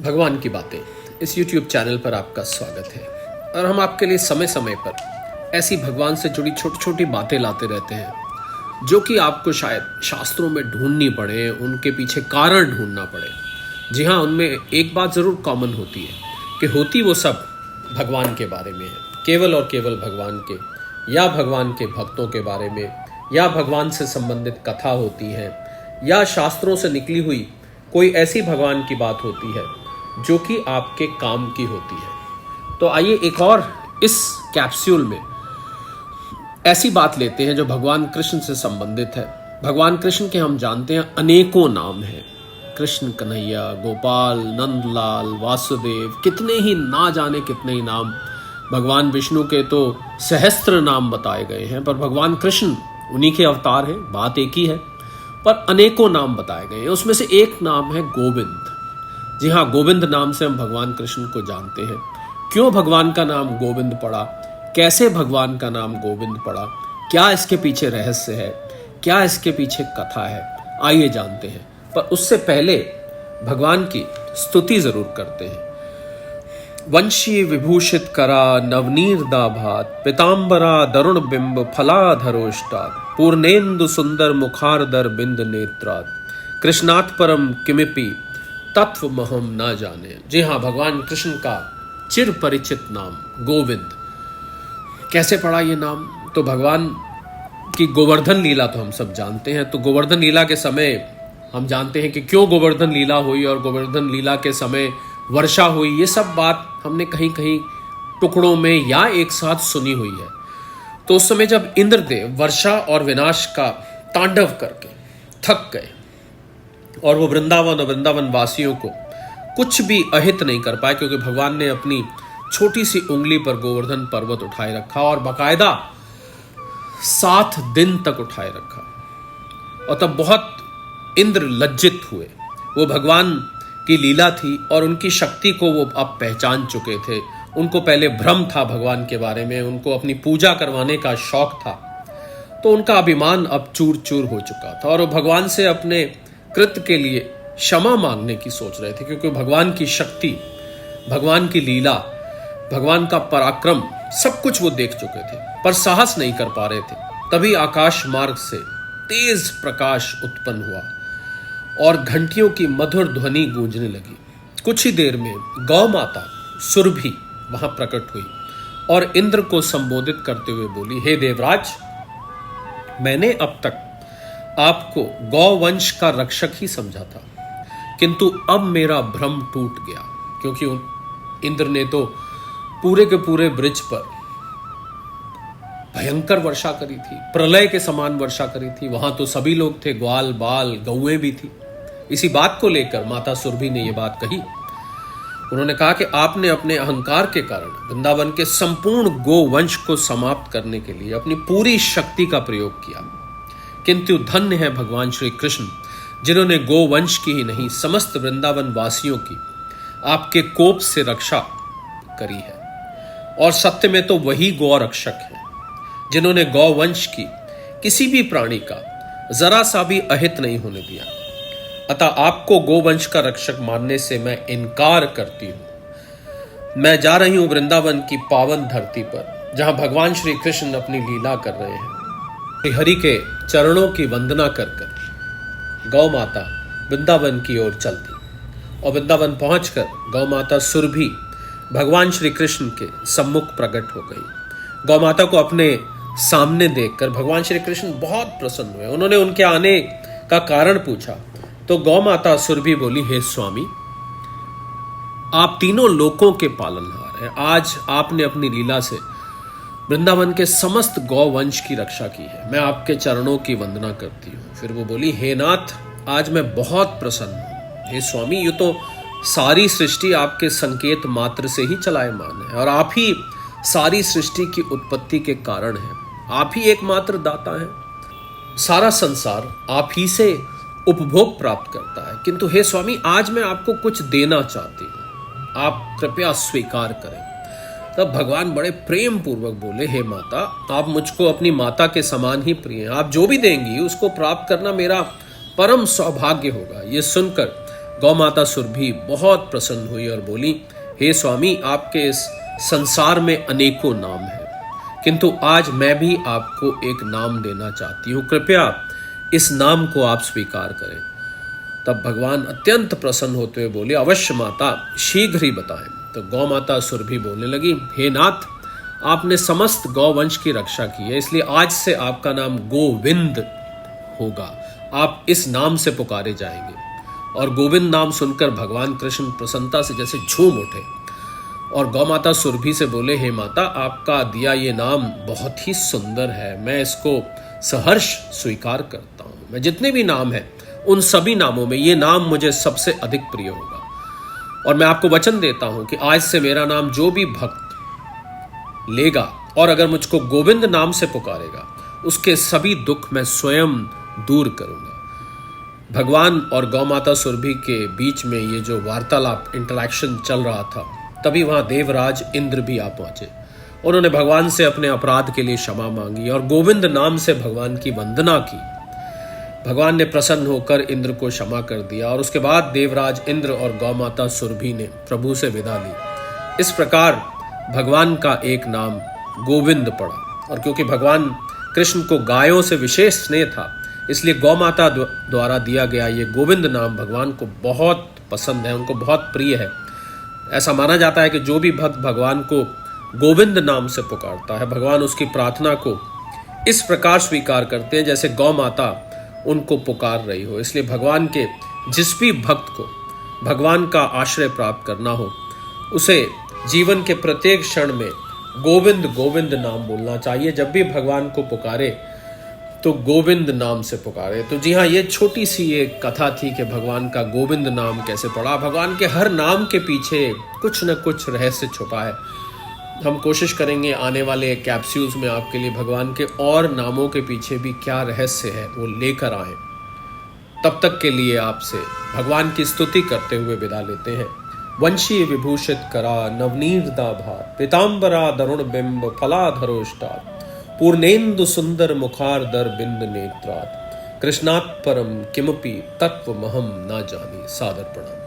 भगवान की बातें इस YouTube चैनल पर आपका स्वागत है और हम आपके लिए समय समय पर ऐसी भगवान से जुड़ी छोटी छोटी बातें लाते रहते हैं जो कि आपको शायद शास्त्रों में ढूंढनी पड़े, उनके पीछे कारण ढूंढना पड़े। जी हाँ, उनमें एक बात ज़रूर कॉमन होती है कि होती वो सब भगवान के बारे में है, केवल और केवल भगवान के या भगवान के भक्तों के बारे में, या भगवान से संबंधित कथा होती है, या शास्त्रों से निकली हुई कोई ऐसी भगवान की बात होती है जो कि आपके काम की होती है। तो आइए एक और इस कैप्सूल में ऐसी बात लेते हैं जो भगवान कृष्ण से संबंधित है। भगवान कृष्ण के हम जानते हैं अनेकों नाम हैं, कृष्ण कन्हैया, गोपाल, नंदलाल, वासुदेव, कितने ही ना जाने कितने ही नाम। भगवान विष्णु के तो सहस्त्र नाम बताए गए हैं, पर भगवान कृष्ण उन्हीं के अवतार हैं, बात एक ही है, पर अनेकों नाम बताए गए हैं। उसमें से एक नाम है गोविंद। जी हाँ, गोविंद नाम से हम भगवान कृष्ण को जानते हैं। क्यों भगवान का नाम गोविंद पड़ा, कैसे भगवान का नाम गोविंद पड़ा, क्या इसके पीछे रहस्य है, क्या इसके पीछे कथा है, आइए जानते हैं। पर उससे पहले भगवान की स्तुति जरूर करते हैं। वंशी विभूषित करा नवनीरदाभात, पितांबरा दरुण बिंब फलाधरोष्टात्, पूर्णेन्दु सुंदर मुखारदर बिंद नेत्रात्, कृष्णात् परम किमिपि तत्व महम न जाने। जी हाँ, भगवान कृष्ण का चिर परिचित नाम गोविंद। कैसे पड़ा ये नाम? तो भगवान की गोवर्धन लीला तो हम सब जानते हैं। तो गोवर्धन लीला के समय हम जानते हैं कि क्यों गोवर्धन लीला हुई और गोवर्धन लीला के समय वर्षा हुई। ये सब बात हमने कहीं कहीं टुकड़ों में या एक साथ सुनी हुई है। तो उस समय जब इंद्रदेव वर्षा और विनाश का तांडव करके थक गए और वो वृंदावन और वृंदावन वासियों को कुछ भी अहित नहीं कर पाए, क्योंकि भगवान ने अपनी छोटी सी उंगली पर गोवर्धन पर्वत उठाए रखा और बाकायदा 7 दिन तक उठाए रखा। और तब बहुत इंद्र लज्जित हुए। वो भगवान की लीला थी और उनकी शक्ति को वो अब पहचान चुके थे। उनको पहले भ्रम था भगवान के बारे में, उनको अपनी पूजा करवाने का शौक था, तो उनका अभिमान अब चूर चूर हो चुका था और वो भगवान से अपने कृत्य के लिए क्षमा मांगने की सोच रहे थे, क्योंकि भगवान की शक्ति, भगवान की लीला, भगवान का पराक्रम सब कुछ वो देख चुके थे, पर साहस नहीं कर पा रहे थे। तभी आकाश मार्ग से तेज प्रकाश उत्पन्न हुआ और घंटियों की मधुर ध्वनि गूंजने लगी। कुछ ही देर में गौ माता सुरभि वहां प्रकट हुई और इंद्र को संबोधित करते हुए बोली, हे देवराज, मैंने अब तक आपको गौवंश का रक्षक ही समझा था, किंतु अब मेरा भ्रम टूट गया, क्योंकि इंद्र ने तो पूरे के पूरे ब्रिज पर भयंकर वर्षा करी थी, प्रलय के समान वर्षा करी थी। वहां तो सभी लोग थे, ग्वाल बाल गौएं भी थी। इसी बात को लेकर माता सुरभि ने यह बात कही। उन्होंने कहा कि आपने अपने अहंकार के कारण वृंदावन के संपूर्ण गोवंश को समाप्त करने के लिए अपनी पूरी शक्ति का प्रयोग किया, किंतु धन्य है भगवान श्री कृष्ण, जिन्होंने गोवंश की ही नहीं समस्त वृंदावन वासियों की आपके कोप से रक्षा करी है। और सत्य में तो वही गौ रक्षक है, जिन्होंने गौवंश की किसी भी प्राणी का जरा सा भी अहित नहीं होने दिया। अतः आपको गोवंश का रक्षक मानने से मैं इनकार करती हूं। मैं जा रही हूं वृंदावन की पावन धरती पर, जहां भगवान श्री कृष्ण अपनी लीला कर रहे हैं। श्री हरि के चरणों की वंदना कर कर गौ माता वृंदावन की ओर चलती और वृंदावन पहुंचकर गौ माता सुरभि भगवान श्री कृष्ण के सम्मुख प्रकट हो गई। गौ माता को अपने सामने देखकर भगवान श्री कृष्ण बहुत प्रसन्न हुए। उन्होंने उनके आने का कारण पूछा तो गौ माता सुरभि बोली, हे स्वामी, आप तीनों लोकों के पालनहार हैं। आज आपने अपनी लीला से वृंदावन के समस्त गौवंश की रक्षा की है। मैं आपके चरणों की वंदना करती हूँ। फिर वो बोली, हे नाथ, आज मैं बहुत प्रसन्न हूँ। हे स्वामी, ये तो सारी सृष्टि आपके संकेत मात्र से ही चलायमान है और आप ही सारी सृष्टि की उत्पत्ति के कारण हैं। आप ही एकमात्र दाता हैं। सारा संसार आप ही से उपभोग प्राप्त करता है, किंतु हे स्वामी, आज मैं आपको कुछ देना चाहती हूँ, आप कृपया स्वीकार करें। तब भगवान बड़े प्रेम पूर्वक बोले, हे माता, आप मुझको अपनी माता के समान ही प्रिय हैं। आप जो भी देंगी उसको प्राप्त करना मेरा परम सौभाग्य होगा। ये सुनकर गौ माता सुरभि बहुत प्रसन्न हुई और बोली, हे स्वामी, आपके इस संसार में अनेकों नाम हैं, किंतु आज मैं भी आपको एक नाम देना चाहती हूँ, कृपया इस नाम को आप स्वीकार करें। तब भगवान अत्यंत प्रसन्न होते हुए बोले, अवश्य माता, शीघ्र ही बताएं। तो गौ माता सुरभि बोलने लगी, हे नाथ, आपने समस्त गौवंश की रक्षा की है, इसलिए आज से आपका नाम गोविंद होगा। आप इस नाम से पुकारे जाएंगे। और गोविंद नाम सुनकर भगवान कृष्ण प्रसन्नता से जैसे झूम उठे और गौ माता सुरभि से बोले, हे माता, आपका दिया ये नाम बहुत ही सुंदर है, मैं इसको सहर्ष स्वीकार करता हूँ। मैं जितने भी नाम हैं उन सभी नामों में ये नाम मुझे सबसे अधिक प्रिय होगा, और मैं आपको वचन देता हूं कि आज से मेरा नाम जो भी भक्त लेगा और अगर मुझको गोविंद नाम से पुकारेगा, उसके सभी दुख मैं स्वयं दूर करूंगा। भगवान और गौ माता सुरभि के बीच में ये जो वार्तालाप, इंटरैक्शन चल रहा था, तभी वहां देवराज इंद्र भी आ पहुंचे। उन्होंने भगवान से अपने अपराध के लिए क्षमा मांगी और गोविंद नाम से भगवान की वंदना की। भगवान ने प्रसन्न होकर इंद्र को क्षमा कर दिया और उसके बाद देवराज इंद्र और गौ माता सुरभि ने प्रभु से विदा ली। इस प्रकार भगवान का एक नाम गोविंद पड़ा, और क्योंकि भगवान कृष्ण को गायों से विशेष स्नेह था, इसलिए गौ माता द्वारा दिया गया ये गोविंद नाम भगवान को बहुत पसंद है, उनको बहुत प्रिय है। ऐसा माना जाता है कि जो भी भक्त भगवान को गोविंद नाम से पुकारता है, भगवान उसकी प्रार्थना को इस प्रकार स्वीकार करते हैं जैसे गौ माता उनको पुकार रही हो। इसलिए भगवान के जिस भी भक्त को भगवान का आश्रय प्राप्त करना हो, उसे जीवन के प्रत्येक क्षण में गोविंद गोविंद नाम बोलना चाहिए। जब भी भगवान को पुकारे तो गोविंद नाम से पुकारे। तो जी हाँ, ये छोटी सी एक कथा थी कि भगवान का गोविंद नाम कैसे पड़ा। भगवान के हर नाम के पीछे कुछ न कुछ रहस्य छुपा है। हम कोशिश करेंगे आने वाले कैप्सूल्स में आपके लिए भगवान के और नामों के पीछे भी क्या रहस्य है वो लेकर आए। तब तक के लिए आपसे भगवान की स्तुति करते हुए विदा लेते हैं। वंशी विभूषित करा नवनीरदा भार, पीताम्बरा दरुण बिंब फलाधरोष्टात्, पूर्णेन्दु सुंदर मुखारदर बिंद नेत्रात्, कृष्णात् परम किमपि तत्वमहं न जानी। सादर प्रणाम।